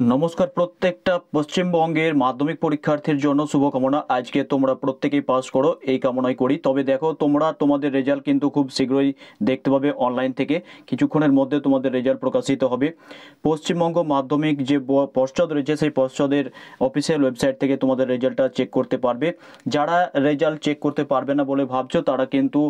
নমস্কার প্রত্যেকটা পশ্চিমবঙ্গের মাধ্যমিক পরীক্ষার্থীর জন্য শুভকামনা। আজকে তোমরা প্রত্যেকেই পাস করো এই কামনাই করি। তবে দেখো তোমরা তোমাদের রেজাল্ট কিন্তু খুব শীঘ্রই দেখতে পাবে অনলাইন থেকে, কিছুক্ষণের মধ্যে তোমাদের রেজাল্ট প্রকাশিত হবে। পশ্চিমবঙ্গ মাধ্যমিক যে পর্ষদ রয়েছে সেই পর্ষদের অফিসিয়াল ওয়েবসাইট থেকে তোমাদের রেজাল্টটা চেক করতে পারবে। যারা রেজাল্ট চেক করতে পারবে না বলে ভাবছো তারা কিন্তু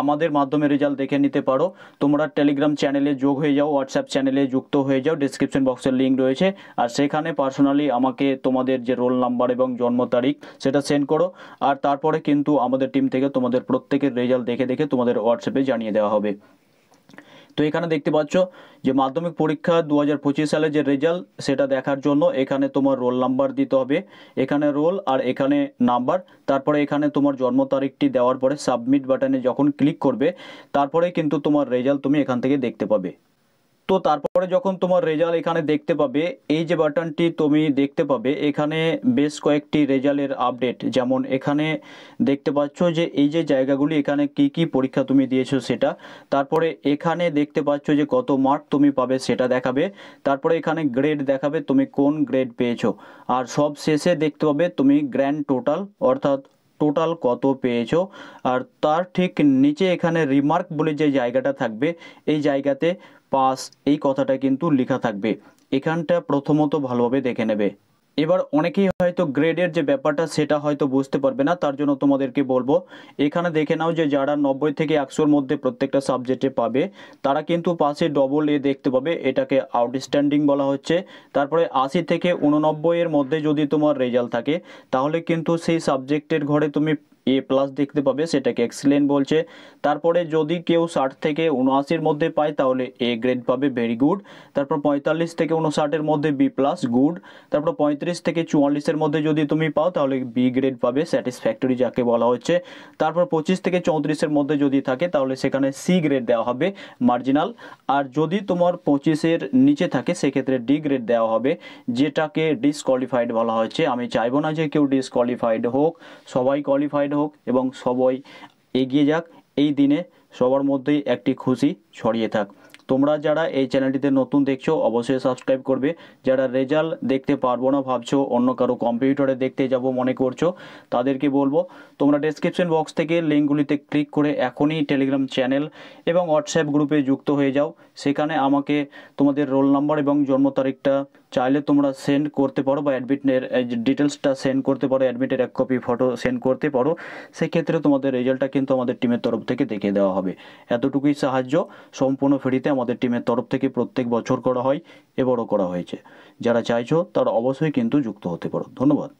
আমাদের মাধ্যমে রেজাল্ট দেখে নিতে পারো। তোমরা টেলিগ্রাম চ্যানেলে যোগ হয়ে যাও, হোয়াটসঅ্যাপ চ্যানেলে যুক্ত হয়ে যাও, ডিসক্রিপশন বক্সের লিঙ্ক রয়েছে। আর সেখানে পার্সোনালি আমাকে তোমাদের যে রোল নাম্বার এবং জন্ম তারিখ সেটা সেন্ড করো। আর তারপরে কিন্তু আমাদের টিম থেকে তোমাদের প্রত্যেকের রেজাল্ট দেখে দেখে তোমাদের হোয়াটসঅ্যাপে জানিয়ে দেওয়া হবে। তো এখানে দেখতে পাচ্ছ যে মাধ্যমিক পরীক্ষা 2025 সালে যে রেজাল্ট সেটা দেখার জন্য এখানে তোমার রোল নাম্বার দিতে হবে, এখানে রোল আর এখানে নাম্বার, তারপরে এখানে তোমার জন্ম তারিখটি দেওয়ার পরে সাবমিট বাটনে যখন ক্লিক করবে তারপরে কিন্তু তোমার রেজাল্ট তুমি এখান থেকে দেখতে পাবে। তো তারপরে যখন তোমার রেজাল্ট এখানে দেখতে পাবে, এই যে বাটনটি তুমি দেখতে পাবে এখানে বেশ কয়েকটি রেজাল্টের আপডেট, যেমন এখানে দেখতে পাচ্ছ যে এই যে জায়গাগুলি এখানে কি কি পরীক্ষা তুমি দিয়েছো সেটা, তারপরে এখানে দেখতে পাচ্ছ যে কত মার্ক তুমি পাবে সেটা দেখাবে, তারপরে এখানে গ্রেড দেখাবে তুমি কোন গ্রেড পেয়েছো, আর সব শেষে দেখতে পাবে তুমি গ্র্যান্ড টোটাল অর্থাৎ টোটাল কত পেয়েছো। আর তার ঠিক নিচে এখানে রিমার্ক বলে যে জায়গাটা থাকবে এই জায়গাতে পাস এই কথাটা কিন্তু লেখা থাকবে। এখানটা প্রথমত ভালোভাবে দেখে নেবে। এবার অনেকেই হয়তো গ্রেডের যে ব্যাপারটা সেটা হয়তো বুঝতে পারবে না, তার জন্য তোমাদেরকে বলবো এখানে দেখে নাও যে যারা 90 থেকে 100-র মধ্যে প্রত্যেকটা সাবজেক্টে পাবে তারা কিন্তু পাশে ডবল এ দেখতে পাবে, এটাকে আউটস্ট্যান্ডিং বলা হচ্ছে। তারপরে 80 থেকে 89-এর মধ্যে যদি তোমার রেজাল্ট থাকে তাহলে কিন্তু সেই সাবজেক্টের ঘরে তুমি A+ দেখতে পাবে, সেটাকে এক্সিলেন্ট বলছে। তারপরে যদি কেউ 60 থেকে 79-এর মধ্যে পায় তাহলে A গ্রেড পাবে, ভেরি গুড। তারপর 45 থেকে 59-এর মধ্যে B+, গুড। তারপর 35 থেকে 44-এর মধ্যে যদি তুমি পাও তাহলে B গ্রেড পাবে, স্যাটিসফ্যাক্টরি যাকে বলা হচ্ছে। তারপর 25 থেকে 34-এর মধ্যে যদি থাকে তাহলে সেখানে C গ্রেড দেওয়া হবে, মার্জিনাল। আর যদি তোমার 25-এর নিচে থাকে সেক্ষেত্রে D গ্রেড দেওয়া হবে, যেটাকে ডিসকোয়ালিফাইড বলা হচ্ছে। আমি চাইবো না যে কেউ ডিসকোয়ালিফাইড হোক, সবাই কোয়ালিফাইড হোক এবং সবাই এগিয়ে যাক। এই দিনে সবার মধ্যেই একটি খুশি ছড়িয়ে থাক। তোমরা যারা এই চ্যানেলটিতে নতুন দেখছো অবশ্যই সাবস্ক্রাইব করবে। যারা রেজাল্ট দেখতে পারবো না ভাবছো, অন্য কারো কম্পিউটারে দেখতে যাব মনে করছো, তাদেরকে বলবো তোমরা ডেসক্রিপশন বক্স থেকে লিঙ্কগুলিতে ক্লিক করে এখনই টেলিগ্রাম চ্যানেল এবং হোয়াটসঅ্যাপ গ্রুপে যুক্ত হয়ে যাও। সেখানে আমাকে তোমাদের রোল নাম্বার এবং জন্ম তারিখটা চাইলে তোমরা সেন্ড করতে পারো, বা অ্যাডমিটের ডিটেলসটা সেন্ড করতে পারো, অ্যাডমিটের এক কপি ফটো সেন্ড করতে পারো। সেক্ষেত্রে তোমাদের রেজাল্টটা কিন্তু আমাদের টিমের তরফ থেকে দেখে দেওয়া হবে। এতটুকুই সাহায্য, সম্পূর্ণ ফ্রিতে আমাদের টিমের তরফ থেকে প্রত্যেক বছর করা হয়, এবারও করা হয়েছে। যারা চাইছো তারা অবশ্যই কিন্তু যুক্ত হতে পারো। ধন্যবাদ।